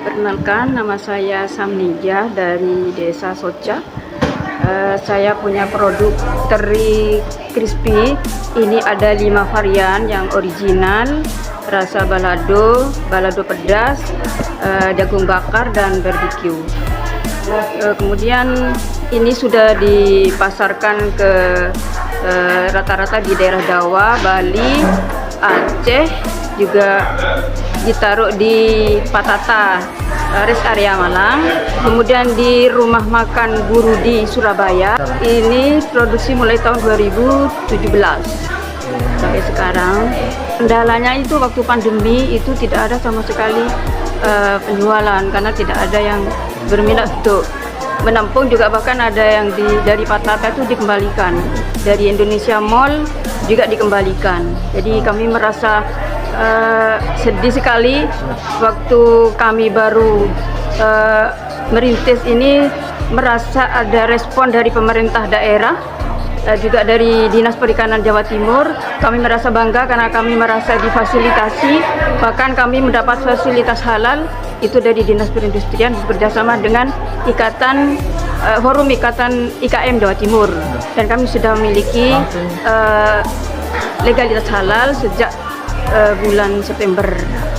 Perkenalkan, nama saya Samnijah dari Desa Soca. Saya punya produk teri crispy. Ini ada 5 varian yang original, rasa balado, balado pedas, jagung bakar, dan barbecue. Kemudian ini sudah dipasarkan ke rata-rata di daerah Dawa, Bali, Aceh, juga ditaruh di Patata, rest area Malang, kemudian di rumah makan Guru di Surabaya. Ini produksi mulai tahun 2017 sampai sekarang. Kendalanya itu waktu pandemi itu tidak ada sama sekali penjualan karena tidak ada yang berminat untuk menampung, juga bahkan ada yang dari Patata itu dikembalikan, dari Indonesia Mall juga dikembalikan. Jadi kami merasa sedih sekali waktu kami baru merintis ini, merasa ada respon dari pemerintah daerah, juga dari Dinas Perikanan Jawa Timur. Kami merasa bangga karena kami merasa difasilitasi, bahkan kami mendapat fasilitas halal itu dari Dinas Perindustrian bekerjasama dengan Forum Ikatan IKM Jawa Timur, dan kami sudah memiliki legalitas halal sejak bulan September.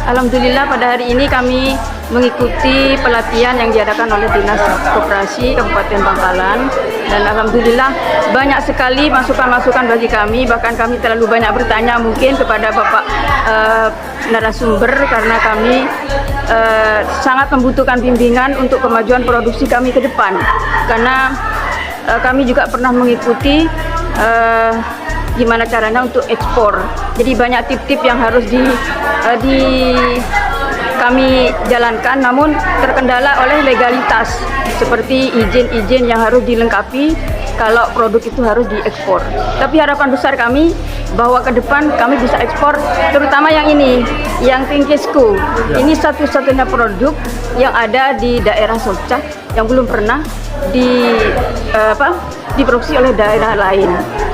Alhamdulillah pada hari ini kami mengikuti pelatihan yang diadakan oleh Dinas Koperasi Kabupaten Bangkalan, dan alhamdulillah banyak sekali masukan-masukan bagi kami. Bahkan kami terlalu banyak bertanya mungkin kepada Bapak narasumber, karena kami sangat membutuhkan bimbingan untuk kemajuan produksi kami ke depan, karena kami juga pernah mengikuti gimana caranya untuk ekspor. Jadi banyak tip-tip yang harus kami jalankan, namun terkendala oleh legalitas, seperti izin-izin yang harus dilengkapi kalau produk itu harus diekspor. Tapi harapan besar kami bahwa ke depan kami bisa ekspor, terutama yang ini, yang Tingkisku. Ini satu-satunya produk yang ada di daerah Soca yang belum pernah diproduksi oleh daerah lain.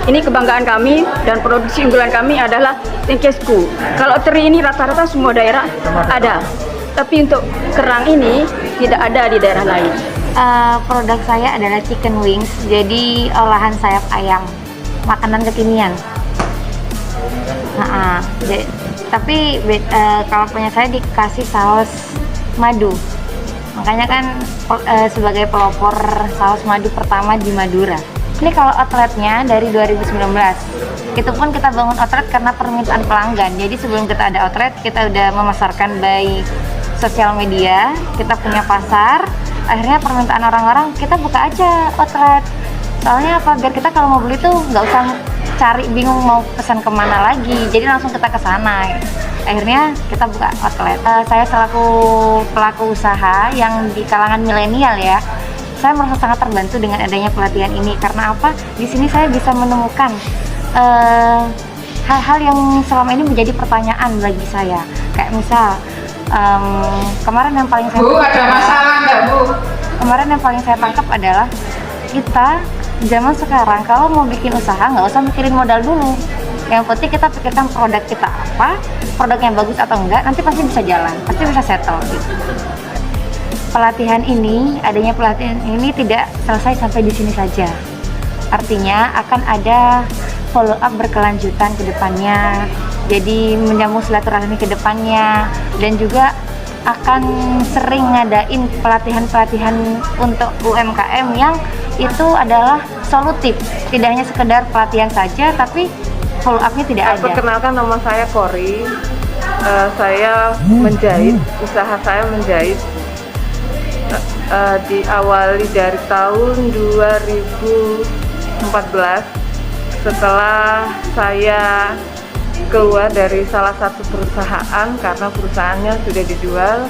Ini kebanggaan kami, dan produksi unggulan kami adalah Tingkisku. Kalau teri ini rata-rata semua daerah ada, tapi untuk kerang ini tidak ada di daerah lain. Produk saya adalah chicken wings, jadi olahan sayap ayam, makanan kekinian. Tapi kalau punya saya dikasih saus madu, makanya kan sebagai pelopor saus madu pertama di Madura. Ini kalau outletnya dari 2019, itu pun kita bangun outlet karena permintaan pelanggan. Jadi sebelum kita ada outlet, kita udah memasarkan by sosial media, kita punya pasar. Akhirnya permintaan orang-orang, kita buka aja outlet. Soalnya apa? Biar kita kalau mau beli tuh nggak usah cari bingung mau pesan kemana lagi. Jadi langsung kita ke sana. Akhirnya kita buka outlet. Saya selaku pelaku usaha yang di kalangan milenial ya, saya merasa sangat terbantu dengan adanya pelatihan ini. Karena apa? Di sini saya bisa menemukan hal-hal yang selama ini menjadi pertanyaan bagi saya. Kayak misal kemarin yang paling saya ada masalah nggak, Bu? Kemarin yang paling saya tangkap adalah kita zaman sekarang kalau mau bikin usaha nggak usah mikirin modal dulu. Yang penting kita pikirkan produk kita apa, produk yang bagus atau enggak, nanti pasti bisa jalan, pasti bisa settle gitu. Adanya pelatihan ini tidak selesai sampai di sini saja. Artinya akan ada follow up berkelanjutan ke depannya. Jadi menyambung silaturahmi ke depannya, dan juga akan sering ngadain pelatihan-pelatihan untuk UMKM yang itu adalah solutif, tidak hanya sekedar pelatihan saja, tapi follow up-nya tidak ada. Perkenalkan, nama saya Kori. Saya menjahit, usaha saya menjahit. Diawali dari tahun 2014 setelah saya keluar dari salah satu perusahaan karena perusahaannya sudah dijual.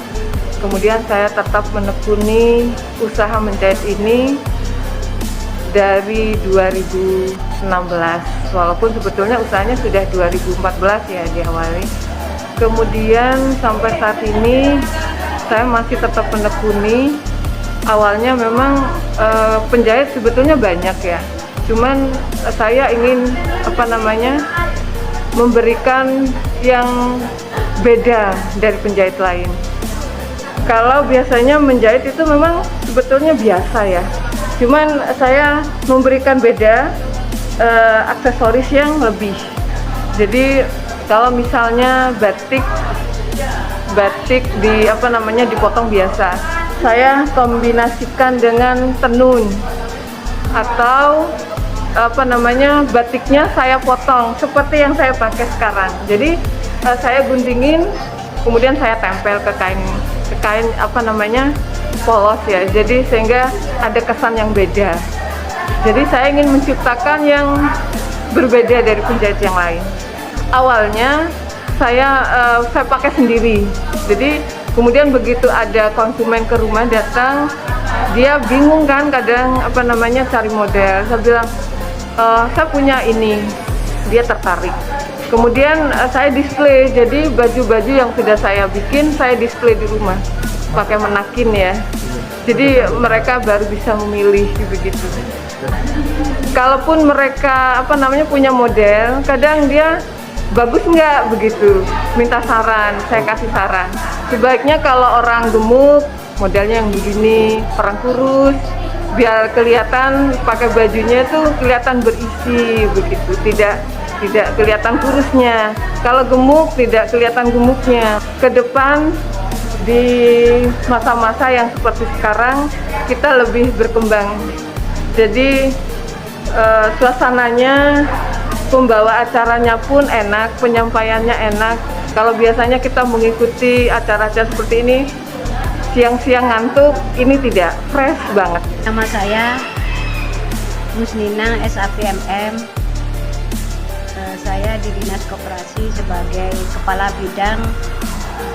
Kemudian saya tetap menekuni usaha menjahit ini dari 2016, walaupun sebetulnya usahanya sudah 2014 ya diawali. Kemudian sampai saat ini saya masih tetap menekuni. Awalnya memang penjahit sebetulnya banyak ya, cuman saya ingin memberikan yang beda dari penjahit lain. Kalau biasanya menjahit itu memang sebetulnya biasa ya. Cuman saya memberikan beda aksesoris yang lebih. Jadi kalau misalnya batik dipotong biasa, saya kombinasikan dengan tenun atau batiknya saya potong seperti yang saya pakai sekarang. Jadi saya guntingin, kemudian saya tempel ke kain polos ya. Jadi sehingga ada kesan yang beda. Jadi saya ingin menciptakan yang berbeda dari penjahit yang lain. Awalnya saya pakai sendiri. Jadi kemudian begitu ada konsumen ke rumah datang, dia bingung kan kadang cari model. Saya bilang saya punya ini, dia tertarik. Kemudian saya display, jadi baju-baju yang sudah saya bikin saya display di rumah pakai menakin ya. Jadi mereka baru bisa memilih begitu. Kalaupun mereka punya model, kadang dia bagus nggak begitu, minta saran, saya kasih saran. Sebaiknya kalau orang gemuk modelnya yang begini, orang kurus, biar kelihatan pakai bajunya tuh kelihatan berisi begitu, tidak kelihatan kurusnya. Kalau gemuk tidak kelihatan gemuknya. Ke depan di masa-masa yang seperti sekarang kita lebih berkembang. Jadi suasananya, pembawa acaranya pun enak, penyampaiannya enak. Kalau biasanya kita mengikuti acara-acara seperti ini siang-siang ngantuk, ini tidak, fresh banget. Nama saya Musnina SAPMM. Saya di Dinas Koperasi sebagai Kepala Bidang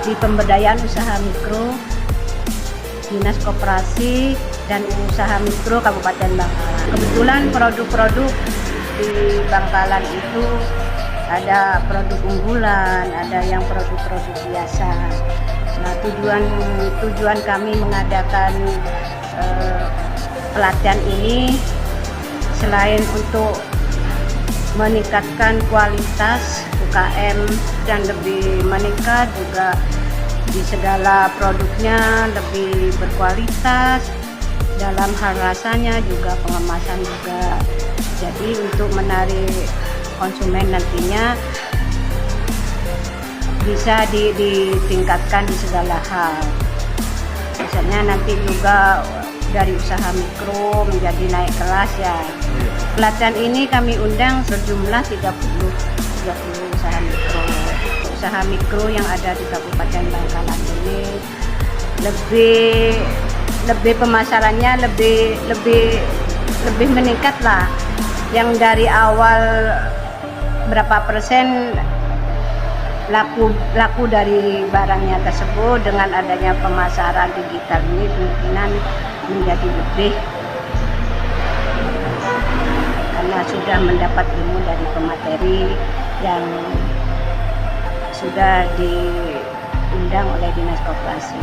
di Pemberdayaan Usaha Mikro Dinas Koperasi dan Usaha Mikro Kabupaten Bangkalan. Kebetulan produk-produk di Bangkalan itu ada produk unggulan, ada yang produk-produk biasa. Nah, tujuan kami mengadakan pelatihan ini selain untuk meningkatkan kualitas UKM dan lebih meningkat juga di segala produknya lebih berkualitas, dalam hal rasanya juga, pengemasan juga. Jadi untuk menarik konsumen nantinya bisa ditingkatkan di segala hal. Misalnya nanti juga dari usaha mikro menjadi naik kelas ya. Pelatihan ini kami undang sejumlah 30 usaha mikro. Usaha mikro yang ada di Kabupaten Bangkalan ini lebih pemasarannya lebih meningkat lah. Yang dari awal berapa persen laku dari barangnya tersebut, dengan adanya pemasaran digital ini kemungkinan menjadi lebih, karena sudah mendapat ilmu dari pemateri yang sudah diundang oleh Dinas Koperasi.